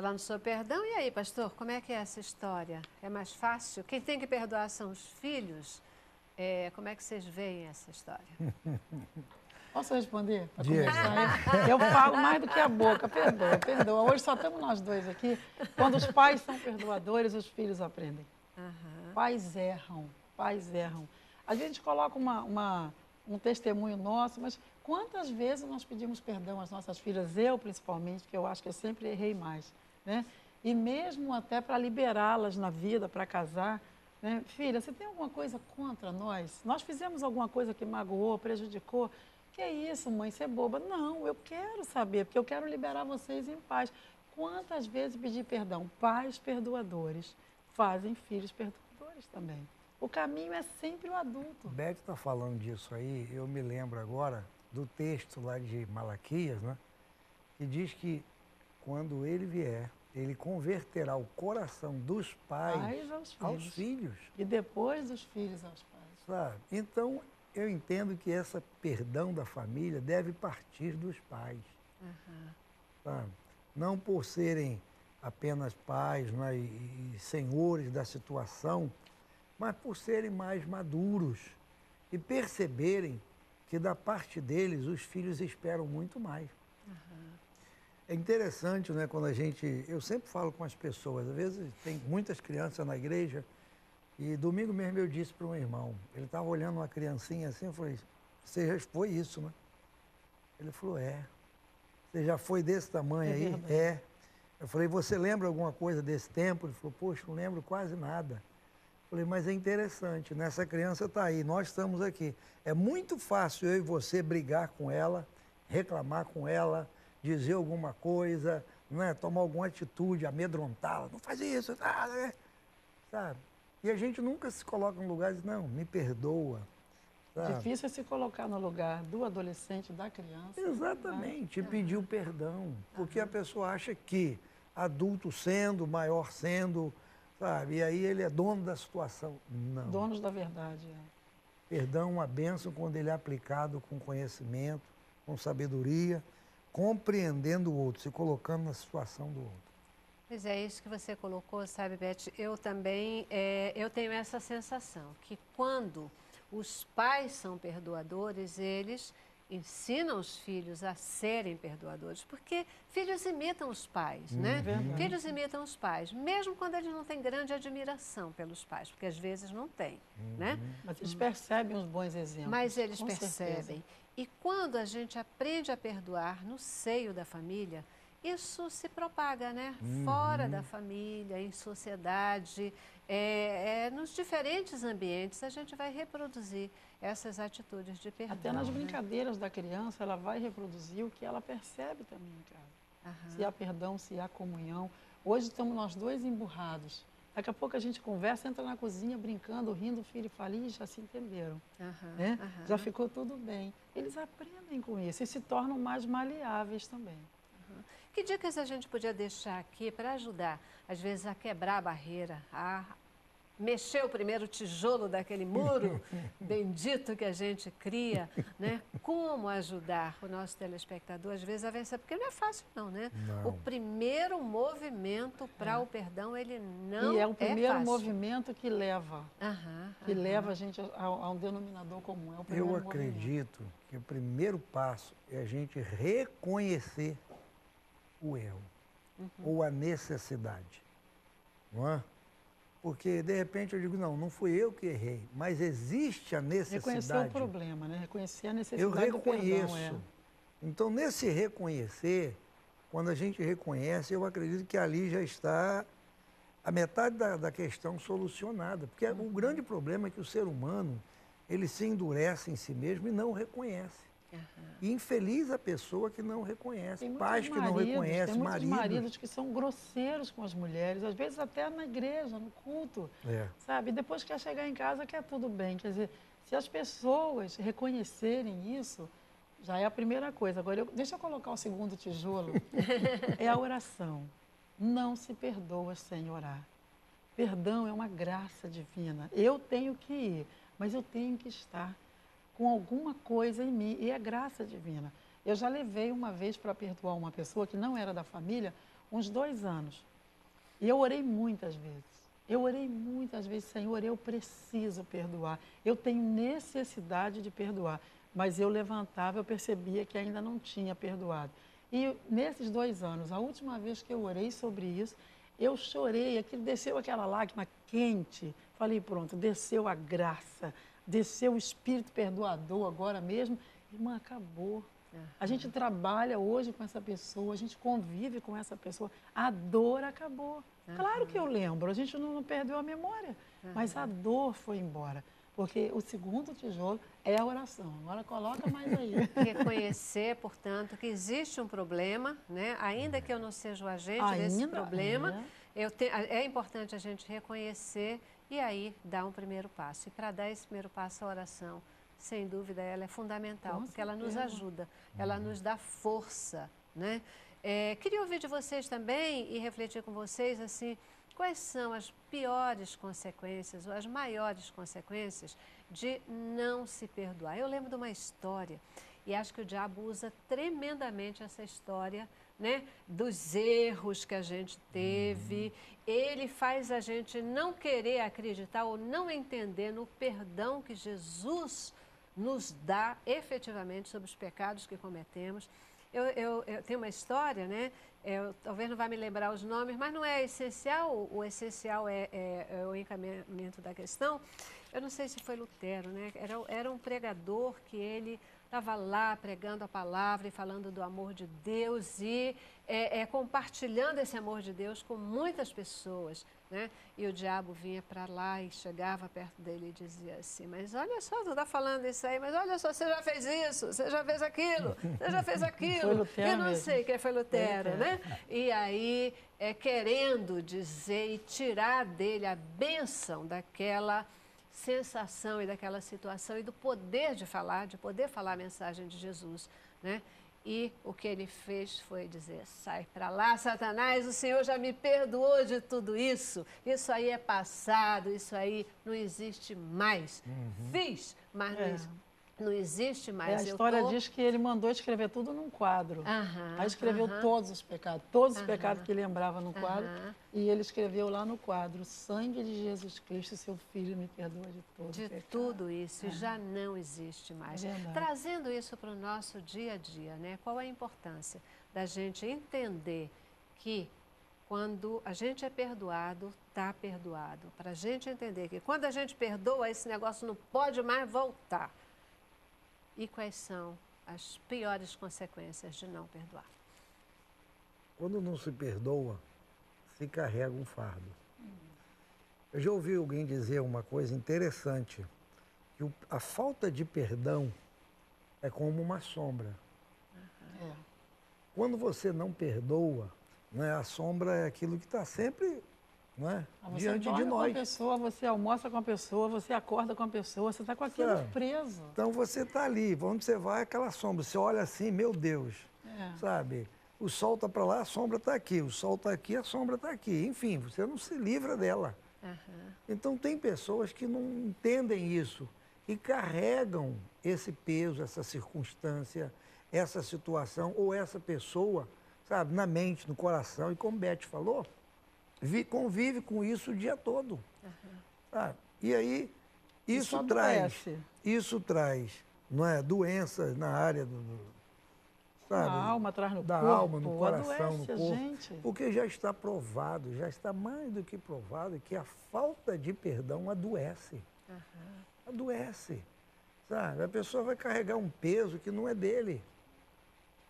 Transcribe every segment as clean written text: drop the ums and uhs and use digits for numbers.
Falando sobre perdão, e aí, pastor, como é que é essa história? É mais fácil? Quem tem que perdoar são os filhos? Como é que vocês veem essa história? Posso responder? Para Diga. começar, eu falo mais do que a boca. Perdoa, perdoa. Hoje só estamos nós dois aqui. Quando os pais são perdoadores, os filhos aprendem. Pais erram, pais erram. Às vezes a gente coloca um testemunho nosso, mas quantas vezes nós pedimos perdão às nossas filhas, eu principalmente, que eu acho que eu sempre errei mais, né? E mesmo até para liberá-las na vida, para casar, né? Filha, você tem alguma coisa contra nós? Nós fizemos alguma coisa que magoou, prejudicou? Que é isso, mãe, você é boba. Não, eu quero saber, porque eu quero liberar vocês em paz. Quantas vezes pedir perdão? Pais perdoadores fazem filhos perdoadores também. O caminho é sempre o adulto. Beth está falando disso aí, eu me lembro agora do texto lá de Malaquias, né? Que diz que quando ele vier, ele converterá o coração dos pais aos filhos. E depois dos filhos aos pais. Sabe? Então, eu entendo que esse perdão da família deve partir dos pais. Sabe? Não por serem apenas pais, né, e senhores da situação, mas por serem mais maduros e perceberem que da parte deles os filhos esperam muito mais. É interessante, né, quando eu sempre falo com as pessoas, às vezes tem muitas crianças na igreja, e domingo mesmo eu disse para um irmão, ele estava olhando uma criancinha assim, eu falei, você já foi isso, né? Ele falou, você já foi desse tamanho aí? Verdade. É. Eu falei, você lembra alguma coisa desse tempo? Ele falou, poxa, não lembro quase nada. Eu falei, mas é interessante, né? Essa criança está aí, nós estamos aqui. É muito fácil eu e você brigar com ela, reclamar com ela, dizer alguma coisa, né? Tomar alguma atitude, amedrontá-la. Não faz isso, sabe? E a gente nunca se coloca no lugar e diz, não, me perdoa. Sabe? Difícil é se colocar no lugar do adolescente, da criança. Exatamente, e pedir o perdão. Porque a pessoa acha que adulto sendo, maior sendo, sabe? E aí ele é dono da situação. Não. Donos da verdade. Perdão é uma bênção quando ele é aplicado com conhecimento, com sabedoria, compreendendo o outro, se colocando na situação do outro. Pois é, isso que você colocou, sabe, Beth? Eu também, eu tenho essa sensação, que quando os pais são perdoadores, eles ensinam os filhos a serem perdoadores, porque filhos imitam os pais, né? Verdade. Filhos imitam os pais, mesmo quando eles não têm grande admiração pelos pais, porque às vezes não têm, né? Mas eles percebem os bons exemplos. Mas eles com percebem. certeza. E quando a gente aprende a perdoar no seio da família, isso se propaga, né? Fora da família, em sociedade, nos diferentes ambientes, a gente vai reproduzir essas atitudes de perdão. Até nas né? brincadeiras da criança, ela vai reproduzir o que ela percebe também em casa. Se há perdão, se há comunhão. Hoje estamos nós dois emburrados. Daqui a pouco a gente conversa, entra na cozinha brincando, rindo, o filho fala, "Ih, já se entenderam. Né? Já ficou tudo bem. Eles aprendem com isso e se tornam mais maleáveis também. Que dicas a gente podia deixar aqui para ajudar, às vezes, a quebrar a barreira, a mexer o primeiro tijolo daquele muro bendito que a gente cria, né? Como ajudar o nosso telespectador, às vezes, a vencer? Porque não é fácil não, né? Não. O primeiro movimento para o perdão, ele não é fácil. E é o primeiro movimento que leva. Que Aham. leva a gente a um denominador comum. É o primeiro Eu acredito que o primeiro passo é a gente reconhecer o erro ou a necessidade, não é? Porque, de repente, eu digo, não fui eu que errei, mas existe a necessidade. Reconhecer o problema, né? Reconhecer a Eu necessidade do reconheço. perdão. Então, nesse reconhecer, quando a gente reconhece, eu acredito que ali já está a metade da questão solucionada. Porque o grande problema é que o ser humano, ele se endurece em si mesmo e não reconhece. E infeliz a pessoa que não reconhece, Tem pais que muitos não maridos, reconhecem, tem muitos maridos. maridos que são grosseiros com as mulheres, às vezes até na igreja, no culto, sabe? E depois quer chegar em casa, quer tudo bem. Quer dizer, se as pessoas reconhecerem isso, já é a primeira coisa. Agora, deixa eu colocar o segundo tijolo, é a oração. Não se perdoa sem orar. Perdão é uma graça divina. Eu tenho que ir, mas eu tenho que estar com alguma coisa em mim, e é graça divina. Eu já levei uma vez para perdoar uma pessoa que não era da família, uns 2 anos. E eu orei muitas vezes. Eu orei muitas vezes, Senhor, eu preciso perdoar. Eu tenho necessidade de perdoar. Mas eu levantava, eu percebia que ainda não tinha perdoado. E nesses 2 anos, a última vez que eu orei sobre isso, eu chorei, aquilo, desceu aquela lágrima quente. Falei, pronto, desceu a graça, desceu o Espírito perdoador agora mesmo. Irmã, acabou. A gente trabalha hoje com essa pessoa, a gente convive com essa pessoa, a dor acabou. Claro que eu lembro, a gente não perdeu a memória, mas a dor foi embora. Porque o segundo tijolo é a oração. Agora coloca mais aí. Reconhecer, portanto, que existe um problema, né? Ainda que eu não seja o agente desse problema, é importante a gente reconhecer e aí dar um primeiro passo. E para dar esse primeiro passo, a oração, sem dúvida, ela é fundamental, porque ela nos ajuda, ela nos dá força, né? Queria ouvir de vocês também e refletir com vocês, assim, quais são as piores consequências ou as maiores consequências de não se perdoar. Eu lembro de uma história, e acho que o diabo usa tremendamente essa história, né, dos erros que a gente teve. Ele faz a gente não querer acreditar ou não entender no perdão que Jesus nos dá efetivamente sobre os pecados que cometemos. Eu tenho uma história, né? Talvez não vá me lembrar os nomes, mas não é essencial. O essencial é o encaminhamento da questão. Eu não sei se foi Lutero, né? Era um pregador que ele estava lá pregando a palavra e falando do amor de Deus e compartilhando esse amor de Deus com muitas pessoas, né? E o diabo vinha para lá e chegava perto dele e dizia assim, mas olha só, tu está falando isso aí, mas olha só, você já fez isso, você já fez aquilo, você já fez aquilo. Foi Lutero eu não mesmo. sei quem foi Lutero, né? E aí, querendo dizer e tirar dele a bênção daquela sensação e daquela situação e do poder de poder falar a mensagem de Jesus, né? E o que ele fez foi dizer, sai para lá, Satanás, o Senhor já me perdoou de tudo isso. Isso aí é passado, isso aí não existe mais. Fiz, mas não existe mais. A história diz que ele mandou escrever tudo num quadro. Aí escreveu todos os pecados que ele lembrava no quadro. E ele escreveu lá no quadro, o sangue de Jesus Cristo, seu Filho, me perdoa de todo de pecado. tudo isso, já não existe mais. Trazendo isso para o nosso dia a dia, né? Qual é a importância da gente entender que quando a gente é perdoado, está perdoado. Para a gente entender que quando a gente perdoa, esse negócio não pode mais voltar. E quais são as piores consequências de não perdoar? Quando não se perdoa, se carrega um fardo. Eu já ouvi alguém dizer uma coisa interessante, que a falta de perdão é como uma sombra. Quando você não perdoa, né, a sombra é aquilo que está sempre, né, diante de nós. Com a pessoa, você almoça com a pessoa, você acorda com a pessoa, você está com aquilo preso. Então você está ali, onde você vai, aquela sombra. Você olha assim, meu Deus, sabe? O sol está para lá, a sombra está aqui. O sol está aqui, a sombra está aqui. Enfim, você não se livra dela. Então tem pessoas que não entendem isso e carregam esse peso, essa circunstância, essa situação ou essa pessoa, sabe, na mente, no coração. E como Beth falou, convive com isso o dia todo. Sabe? E aí, isso traz, não é, doenças na área sabe, na alma, traz no da corpo, alma, no coração, adoece no corpo. Gente. Porque já está provado, já está mais do que provado que a falta de perdão adoece. Adoece. Sabe? A pessoa vai carregar um peso que não é dele.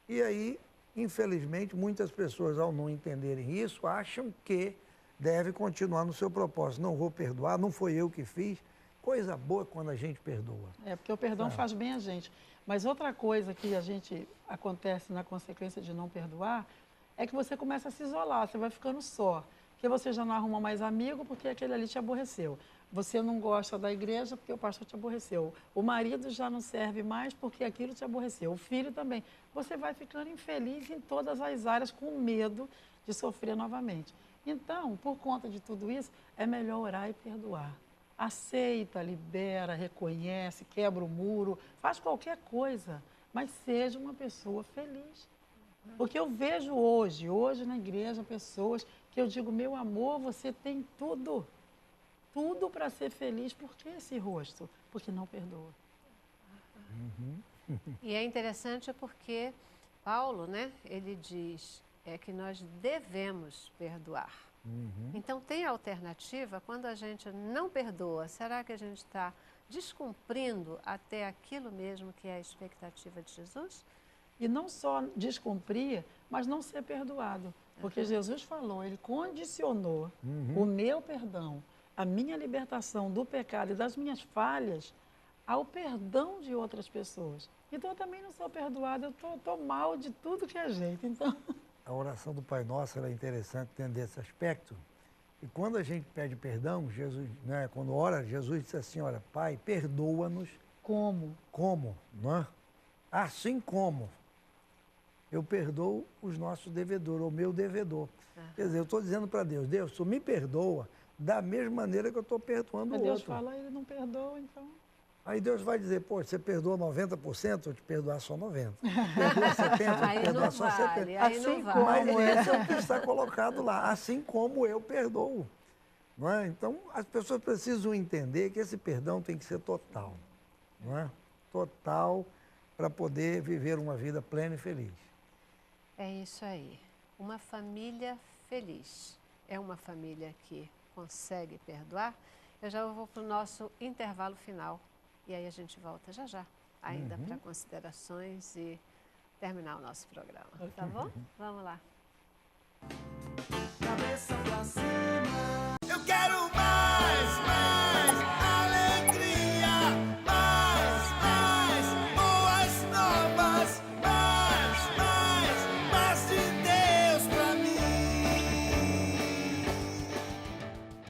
E aí, infelizmente, muitas pessoas, ao não entenderem isso, acham que deve continuar no seu propósito. Não vou perdoar, não foi eu que fiz. Coisa boa quando a gente perdoa. Porque o perdão faz bem a gente. Mas outra coisa que acontece na consequência de não perdoar é que você começa a se isolar, você vai ficando só. Porque você já não arruma mais amigo porque aquele ali te aborreceu. Você não gosta da igreja porque o pastor te aborreceu. O marido já não serve mais porque aquilo te aborreceu. O filho também. Você vai ficando infeliz em todas as áreas com medo de sofrer novamente. Então, por conta de tudo isso, é melhor orar e perdoar. Aceita, libera, reconhece, quebra o muro, faz qualquer coisa, mas seja uma pessoa feliz. Porque eu vejo hoje na igreja, pessoas que eu digo, meu amor, você tem tudo para ser feliz. Por que esse rosto? Porque não perdoa. E é interessante porque Paulo, né, ele diz que nós devemos perdoar. Então, tem alternativa quando a gente não perdoa. Será que a gente está descumprindo até aquilo mesmo que é a expectativa de Jesus? E não só descumprir, mas não ser perdoado. Porque Jesus falou, ele condicionou o meu perdão, a minha libertação do pecado e das minhas falhas ao perdão de outras pessoas. Então, eu também não sou perdoada, eu estou mal de tudo que é jeito. Então... A oração do Pai Nosso ela é interessante entender esse aspecto. E quando a gente pede perdão, Jesus, né, quando ora, Jesus diz assim, olha, Pai, perdoa-nos. Como? Como? Não é? Assim como eu perdoo os nossos devedores, o meu devedor. Quer dizer, eu estou dizendo para Deus, Deus, tu me perdoa da mesma maneira que eu estou perdoando o outro. Deus fala, ele não perdoa, então... Aí Deus vai dizer, pô, você perdoa 90%, eu te perdoar só 90%. Perdoa 70%, eu te perdoar só 70%. Aí Assim não vale. Mas isso é o que está colocado lá, assim como eu perdoo. Não é? Então, as pessoas precisam entender que esse perdão tem que ser total. Não é? Total para poder viver uma vida plena e feliz. É isso aí. Uma família feliz é uma família que consegue perdoar. Eu já vou para o nosso intervalo final. E aí a gente volta já, ainda para considerações e terminar o nosso programa. Tá bom? Vamos lá. Cabeça pra cima. Eu quero mais.